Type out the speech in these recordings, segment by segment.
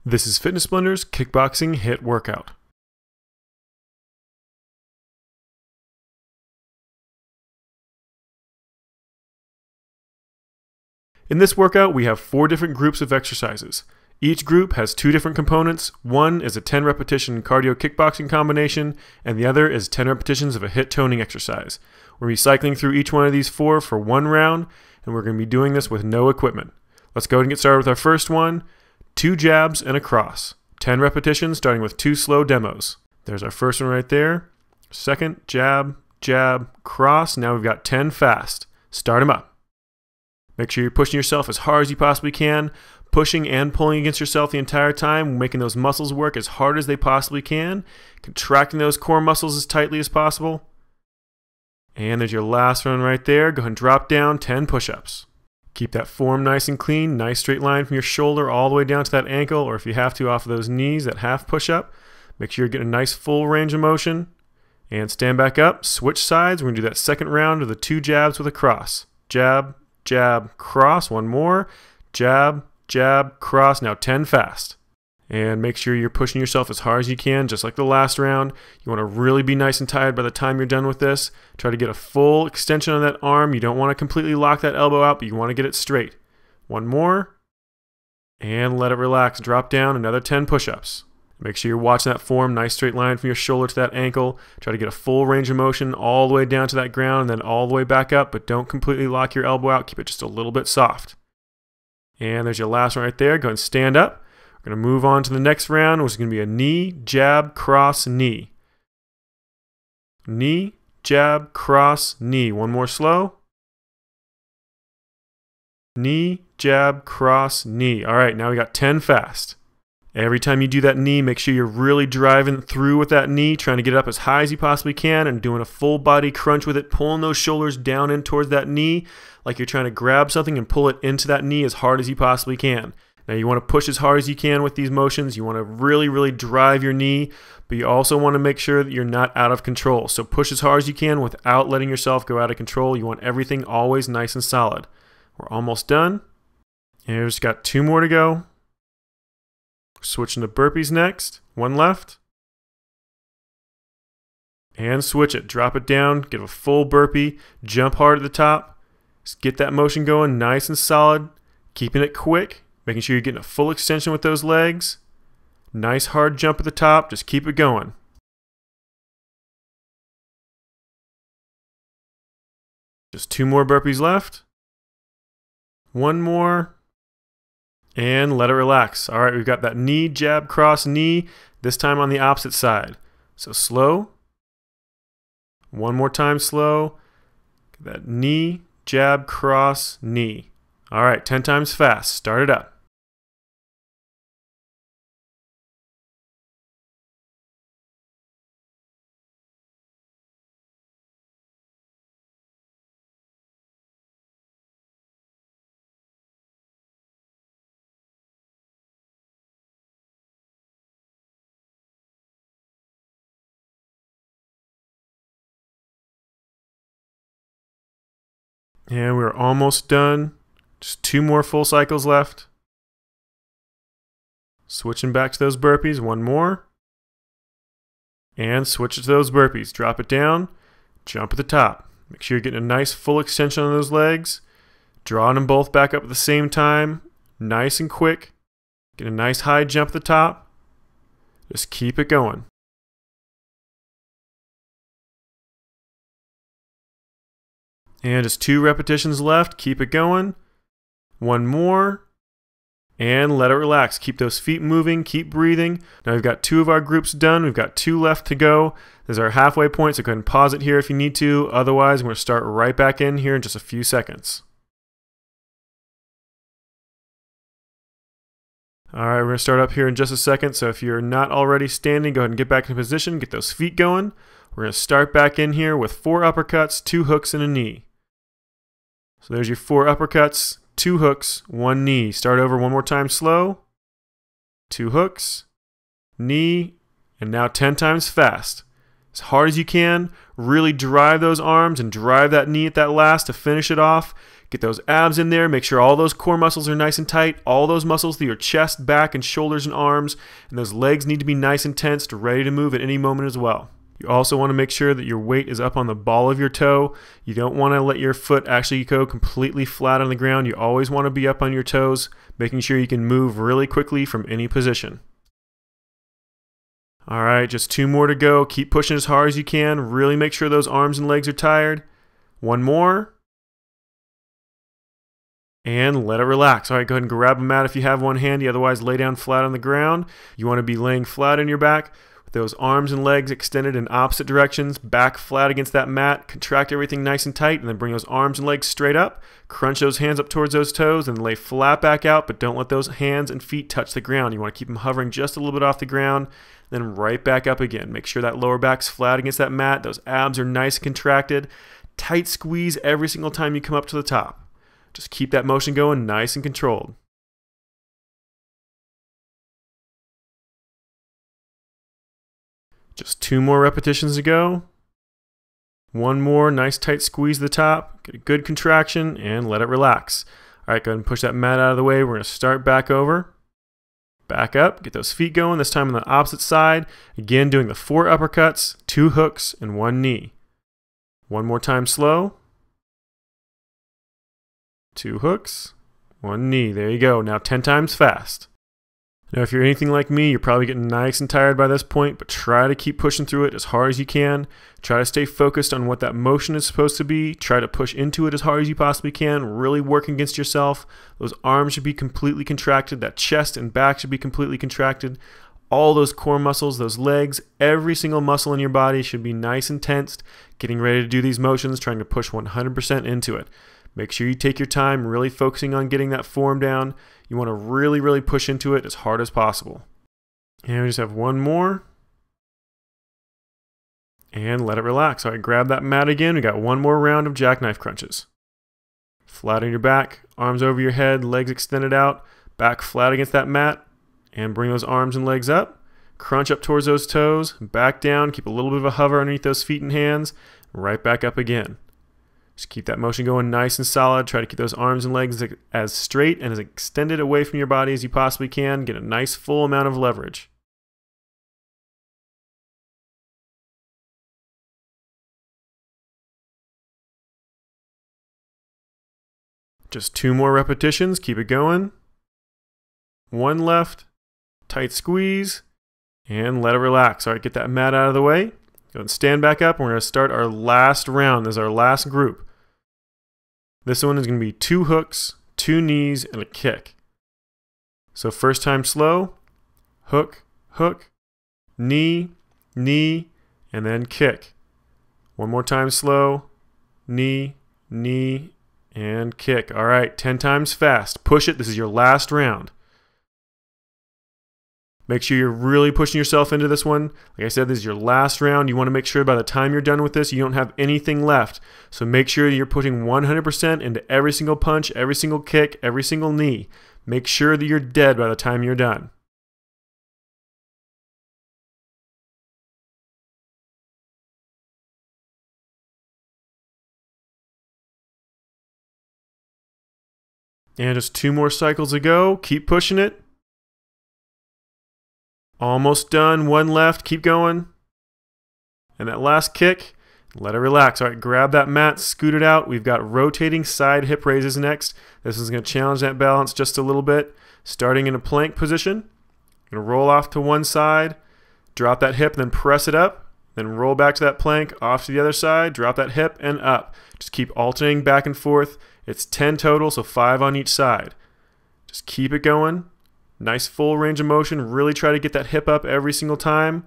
This is Fitness Blender's Kickboxing HIIT workout. In this workout, we have 4 different groups of exercises. Each group has 2 different components. One is a 10 repetition cardio kickboxing combination, and the other is 10 repetitions of a HIIT toning exercise. We're going to be cycling through each one of these 4 for 1 round, and we're going to be doing this with no equipment. Let's go ahead and get started with our first one. 2 jabs and a cross. 10 repetitions starting with 2 slow demos. There's our first one right there. Second, jab, jab, cross. Now we've got 10 fast. Start them up. Make sure you're pushing yourself as hard as you possibly can, pushing and pulling against yourself the entire time, making those muscles work as hard as they possibly can, contracting those core muscles as tightly as possible. And there's your last one right there. Go ahead and drop down 10 push-ups. Keep that form nice and clean, nice straight line from your shoulder all the way down to that ankle, or if you have to, off of those knees, that half push-up. Make sure you're getting a nice full range of motion. And stand back up, switch sides. We're going to do that second round of the 2 jabs with a cross. Jab, jab, cross. One more. Jab, jab, cross. Now 10 fast. And make sure you're pushing yourself as hard as you can, just like the last round. You want to really be nice and tired by the time you're done with this. Try to get a full extension on that arm. You don't want to completely lock that elbow out, but you want to get it straight. One more. And let it relax. Drop down another 10 push-ups. Make sure you're watching that form, nice straight line from your shoulder to that ankle. Try to get a full range of motion all the way down to that ground and then all the way back up, but don't completely lock your elbow out. Keep it just a little bit soft. And there's your last one right there. Go ahead and stand up. We're going to move on to the next round, which is going to be a knee, jab, cross, knee. Knee, jab, cross, knee. One more slow. Knee, jab, cross, knee. All right, now we got 10 fast. Every time you do that knee, make sure you're really driving through with that knee, trying to get it up as high as you possibly can and doing a full body crunch with it, pulling those shoulders down in towards that knee like you're trying to grab something and pull it into that knee as hard as you possibly can. Now you want to push as hard as you can with these motions. You want to really, really drive your knee, but you also want to make sure that you're not out of control. So push as hard as you can without letting yourself go out of control. You want everything always nice and solid. We're almost done. And we've just got 2 more to go. Switching to burpees next. 1 left. And switch it. Drop it down. Get a full burpee. Jump hard at the top. Just get that motion going nice and solid. Keeping it quick. Making sure you're getting a full extension with those legs. Nice hard jump at the top. Just keep it going. Just 2 more burpees left. 1 more. And let it relax. All right, we've got that knee, jab, cross, knee. This time on the opposite side. So slow. 1 more time slow. Get that knee, jab, cross, knee. All right, 10 times fast. Start it up. And we're almost done. Just 2 more full cycles left. Switching back to those burpees. 1 more. And switch it to those burpees. Drop it down. Jump at the top. Make sure you're getting a nice full extension on those legs. Drawing them both back up at the same time. Nice and quick. Get a nice high jump at the top. Just keep it going. And just 2 repetitions left. Keep it going. 1 more. And let it relax. Keep those feet moving. Keep breathing. Now we've got 2 of our groups done. We've got 2 left to go. There's our halfway point, so go ahead and pause it here if you need to. Otherwise, we're going to start right back in here in just a few seconds. All right, we're going to start up here in just a second. So if you're not already standing, go ahead and get back in position. Get those feet going. We're going to start back in here with 4 uppercuts, 2 hooks, and a knee. So there's your 4 uppercuts, 2 hooks, 1 knee. Start over 1 more time slow. 2 hooks, knee, and now 10 times fast. As hard as you can, really drive those arms and drive that knee at that last to finish it off. Get those abs in there. Make sure all those core muscles are nice and tight. All those muscles through your chest, back, and shoulders and arms. And those legs need to be nice and tensed, ready to move at any moment as well. You also want to make sure that your weight is up on the ball of your toe. You don't want to let your foot actually go completely flat on the ground. You always want to be up on your toes, making sure you can move really quickly from any position. All right, just 2 more to go. Keep pushing as hard as you can. Really make sure those arms and legs are tired. 1 more. And let it relax. All right, go ahead and grab a mat if you have one handy. Otherwise, lay down flat on the ground. You want to be laying flat on your back with those arms and legs extended in opposite directions. Back flat against that mat. Contract everything nice and tight, and then bring those arms and legs straight up. Crunch those hands up towards those toes, and lay flat back out, but don't let those hands and feet touch the ground. You want to keep them hovering just a little bit off the ground, then right back up again. Make sure that lower back's flat against that mat. Those abs are nice and contracted. Tight squeeze every single time you come up to the top. Just keep that motion going nice and controlled. Just 2 more repetitions to go. 1 more nice tight squeeze at the top. Get a good contraction and let it relax. All right, go ahead and push that mat out of the way. We're going to start back over. Back up, get those feet going, this time on the opposite side. Again, doing the 4 uppercuts, 2 hooks, and 1 knee. 1 more time slow. 2 hooks, 1 knee. There you go. Now 10 times fast. Now if you're anything like me, you're probably getting nice and tired by this point, but try to keep pushing through it as hard as you can. Try to stay focused on what that motion is supposed to be. Try to push into it as hard as you possibly can. Really work against yourself. Those arms should be completely contracted. That chest and back should be completely contracted. All those core muscles, those legs, every single muscle in your body should be nice and tensed. Getting ready to do these motions, trying to push 100% into it. Make sure you take your time, really focusing on getting that form down. You want to really push into it as hard as possible. And we just have 1 more. And let it relax. All right, grab that mat again. We got 1 more round of jackknife crunches. Flat on your back, arms over your head, legs extended out, back flat against that mat, and bring those arms and legs up. Crunch up towards those toes, back down, keep a little bit of a hover underneath those feet and hands, right back up again. Just keep that motion going nice and solid. Try to keep those arms and legs as straight and as extended away from your body as you possibly can. Get a nice full amount of leverage. Just 2 more repetitions. Keep it going. 1 left. Tight squeeze. And let it relax. All right, get that mat out of the way. Go ahead and stand back up. We're going to start our last round. This is our last group. This one is going to be 2 hooks, 2 knees, and a kick. So first time slow. Hook, hook, knee, knee, and then kick. 1 more time slow. Knee, knee, and kick. All right, 10 times fast. Push it. This is your last round. Make sure you're really pushing yourself into this one. Like I said, this is your last round. You want to make sure by the time you're done with this, you don't have anything left. So make sure you're putting 100% into every single punch, every single kick, every single knee. Make sure that you're dead by the time you're done. And just 2 more cycles to go. Keep pushing it. Almost done. 1 left. Keep going. And that last kick, let it relax. All right, grab that mat, scoot it out. We've got rotating side hip raises next. This is going to challenge that balance just a little bit. Starting in a plank position. Going to roll off to one side, drop that hip, then press it up. Then roll back to that plank, off to the other side, drop that hip, and up. Just keep alternating back and forth. It's 10 total, so 5 on each side. Just keep it going. Nice full range of motion. Really try to get that hip up every single time.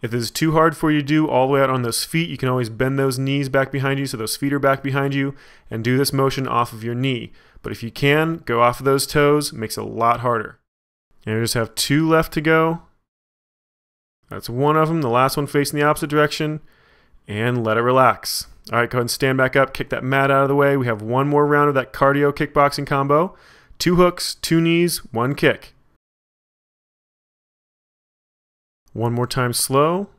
If this is too hard for you to do all the way out on those feet, you can always bend those knees back behind you so those feet are back behind you and do this motion off of your knee. But if you can, go off of those toes. It makes it a lot harder. And we just have 2 left to go. That's 1 of them. The last one facing the opposite direction. And let it relax. All right, go ahead and stand back up. Kick that mat out of the way. We have 1 more round of that cardio kickboxing combo. 2 hooks, 2 knees, 1 kick. 1 more time slow.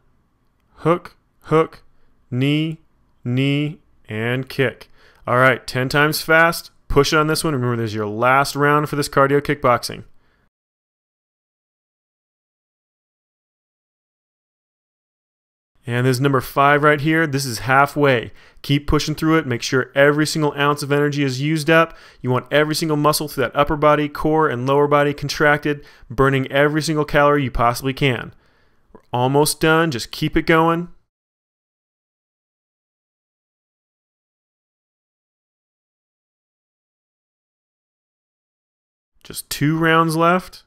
Hook, hook, knee, knee, and kick. All right, 10 times fast. Push it on this one. Remember, this is your last round for this cardio kickboxing. And this is number 5 right here. This is halfway. Keep pushing through it. Make sure every single ounce of energy is used up. You want every single muscle through that upper body, core, and lower body contracted, burning every single calorie you possibly can. We're almost done. Just keep it going. Just 2 rounds left.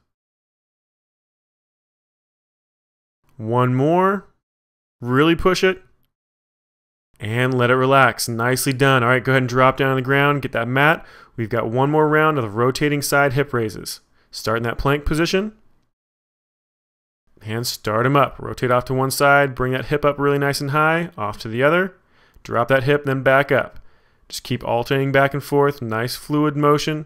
1 more. Really push it. And let it relax. Nicely done. All right, go ahead and drop down on the ground. Get that mat. We've got 1 more round of the rotating side hip raises. Start in that plank position. And start them up. Rotate off to one side. Bring that hip up really nice and high. Off to the other. Drop that hip, then back up. Just keep alternating back and forth. Nice fluid motion.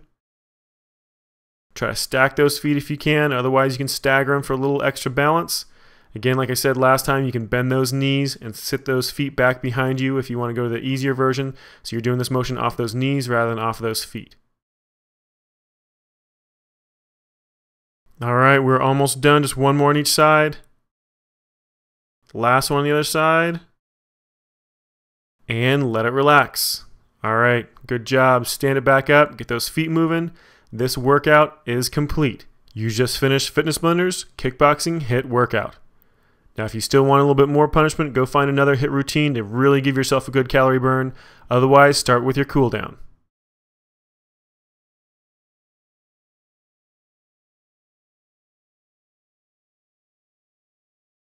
Try to stack those feet if you can. Otherwise, you can stagger them for a little extra balance. Again, like I said last time, you can bend those knees and sit those feet back behind you if you want to go to the easier version. So you're doing this motion off those knees rather than off those feet. All right, we're almost done. Just 1 more on each side. Last one on the other side. And let it relax. All right, good job. Stand it back up. Get those feet moving. This workout is complete. You just finished Fitness Blender's Kickboxing HIIT workout. Now, if you still want a little bit more punishment, go find another HIIT routine to really give yourself a good calorie burn. Otherwise, start with your cool down.